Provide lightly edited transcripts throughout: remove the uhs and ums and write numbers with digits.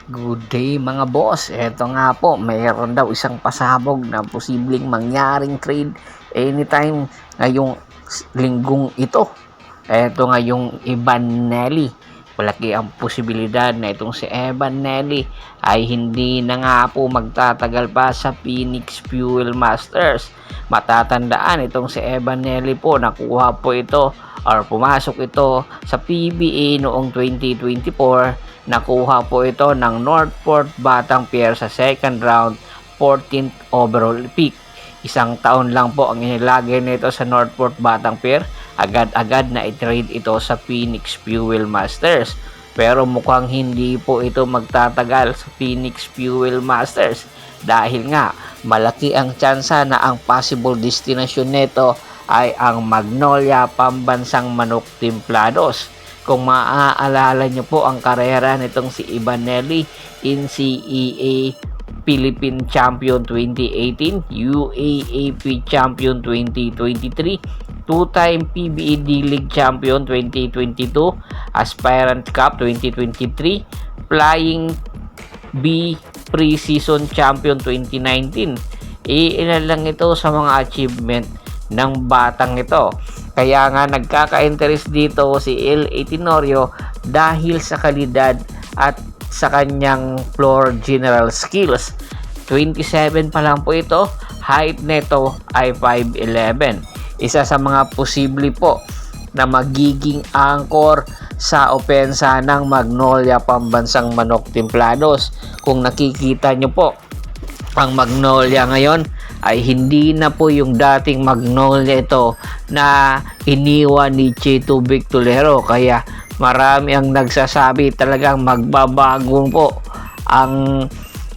Good day mga boss. Eto nga po, mayroon daw isang pasabog na posibleng mangyaring trade anytime ngayong linggong ito. Eto nga yung Evan Nelly. Malaki ang posibilidad na itong si Evan Nelly ay hindi na nga po magtatagal pa sa Phoenix Fuel Masters. Matatandaan itong si Evan Nelly po, nakuha po ito or pumasok ito sa PBA noong 2024. Nakuha po ito ng Northport Batanguer sa second round, 14th overall pick. Isang taon lang po ang inilagay nito sa Northport Batanguer. Agad-agad na i-trade ito sa Phoenix Fuel Masters. Pero mukhang hindi po ito magtatagal sa Phoenix Fuel Masters dahil nga malaki ang tsansa na ang possible destination nito ay ang Magnolia Pambansang Manok Templados. Kung maaalala nyo po ang karera nitong si Evan Nelly, NCAA Philippine Champion 2018, UAAP Champion 2023, two-time PBA D-League Champion 2022, Aspirant Cup 2023, Flying B Pre-Season Champion 2019. Ilan lang ito sa mga achievement ng batang ito. Kaya nga nagkaka-interest dito si L.A. Tenorio dahil sa kalidad at sa kanyang floor general skills. 27 pa lang po ito, height neto ay 5'11". Isa sa mga posible po na magiging anchor sa opensa ng Magnolia Pambansang Manok Templados. Kung nakikita nyo po, ang Magnolia ngayon ay hindi na po yung dating Magnolia ito na iniwan ni Chito Victolero. Kaya marami ang nagsasabi talagang magbabago po ang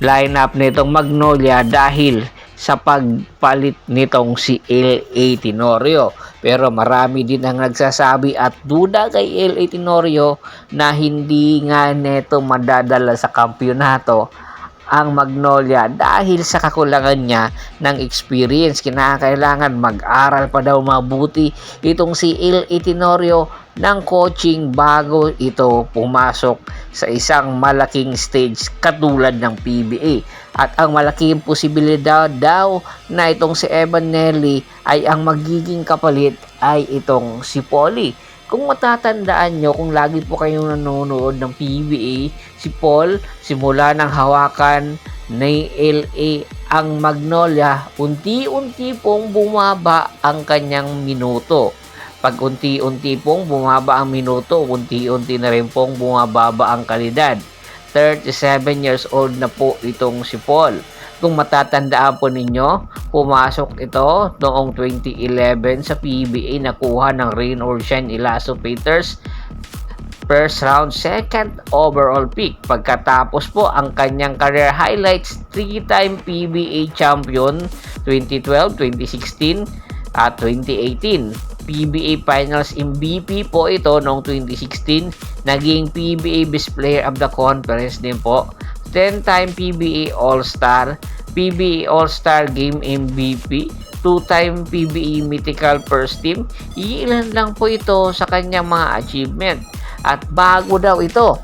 lineup nitong Magnolia dahil sa pagpalit nitong si L.A. Tenorio. Pero marami din ang nagsasabi at duda kay L.A. Tenorio na hindi nga neto madadala sa kampyonato ang Magnolia dahil sa kakulangan niya ng experience. Kinakailangan mag-aral pa daw mabuti itong si L.A. Tenorio ng coaching bago ito pumasok sa isang malaking stage katulad ng PBA. At ang malaking posibilidad daw na itong si Evan Nelly ay ang magiging kapalit ay itong si Polly. Kung matatandaan nyo, kung lagi po kayong nanonood ng PBA, si Paul, simula ng hawakan ni LA ang Magnolia, unti-unti pong bumaba ang kanyang minuto. Pag unti-unti pong bumaba ang minuto, unti-unti na rin pong bumababa ang kalidad. 37 years old na po itong si Paul. Kung matatandaan po ninyo, pumasok ito noong 2011 sa PBA, nakuha ng Rain or Shine Elazo Peters, first round, second overall pick. Pagkatapos po ang kanyang career highlights, 3-time PBA champion 2012, 2016 at 2018. PBA Finals MVP po ito noong 2016, naging PBA Best Player of the Conference din po, 10-time PBA All-Star, PBA All-Star Game MVP, 2-time PBA Mythical First Team. Ilan lang po ito sa kanyang mga achievement. At bago daw ito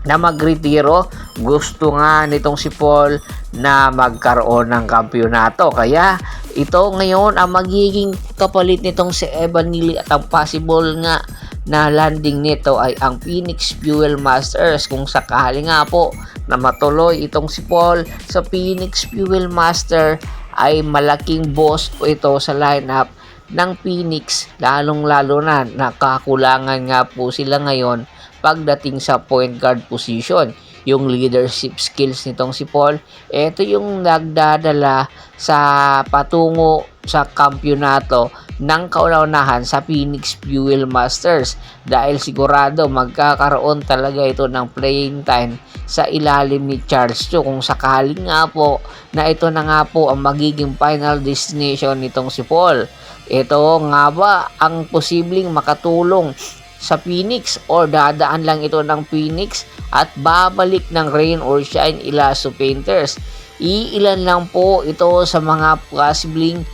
na magretiro, gusto nga nitong si Paul na magkaroon ng kampyonato. Kaya ito ngayon ang magiging kapalit nitong si Evan Nelly at ang possible nga na landing nito ay ang Phoenix Fuel Masters. Kung sakali nga po na matuloy itong si Paul sa Phoenix Fuel Master, ay malaking boss po ito sa lineup ng Phoenix, lalong-lalo na nakakulangan nga po sila ngayon pagdating sa point guard position. Yung leadership skills nitong si Paul, ito yung nagdadala sa patungo sa kampyonato ng kauna-unahan sa Phoenix Fuel Masters dahil sigurado magkakaroon talaga ito ng playing time sa ilalim ni Charles Chu kung sakaling nga po na ito na nga po ang magiging final destination nitong si Paul. Ito nga ba ang posibleng makatulong sa Phoenix or dadaan lang ito ng Phoenix at babalik ng Rain or Shine Elazo Painters? Iilan lang po ito sa mga posibleng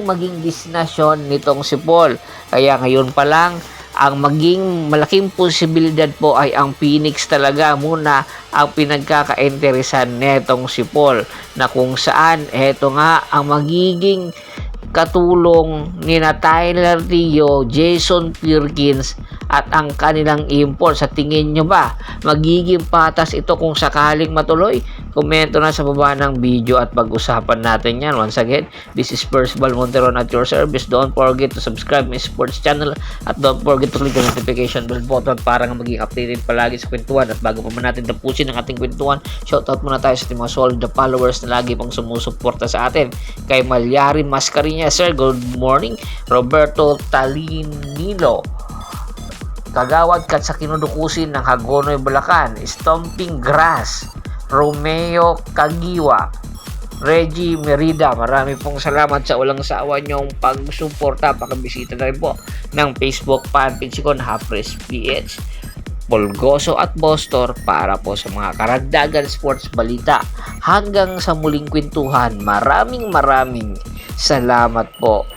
maging destinasyon nitong si Paul. Kaya ngayon pa lang ang maging malaking posibilidad po ay ang Phoenix talaga muna ang pinagkakainteresan netong si Paul, na kung saan eto nga ang magiging katulong ni na Tyler Rio, Jason Perkins at ang kanilang import. Sa tingin nyo ba magiging patas ito kung sakaling matuloy? Komento na sa baba ng video at pag-usapan natin yan. Once again, this is Percival Monteron at your service. Don't forget to subscribe my sports channel at don't forget to click the notification bell button para nga maging updated palagi sa kwentuhan. At bago pa man natin tapusin ang ating kwentuhan, shoutout muna tayo sa ating mga solid na followers na lagi pang sumusuporta sa atin. Kay Malyari Mascarinha, sir, good morning. Roberto Talinilo, Kagawad kat sa kinudukusin ng Hagonoy, Bulacan. Stomping Grass, Romeo Kagiwa, Reggie Merida, marami pong salamat sa walang sawa nyong pagsuporta. Pakibisita na rin po ng Facebook fanpage ko na Hapres PH, Polgoso at Bostor para po sa mga karagdagan sports balita. Hanggang sa muling kwentuhan, maraming salamat po.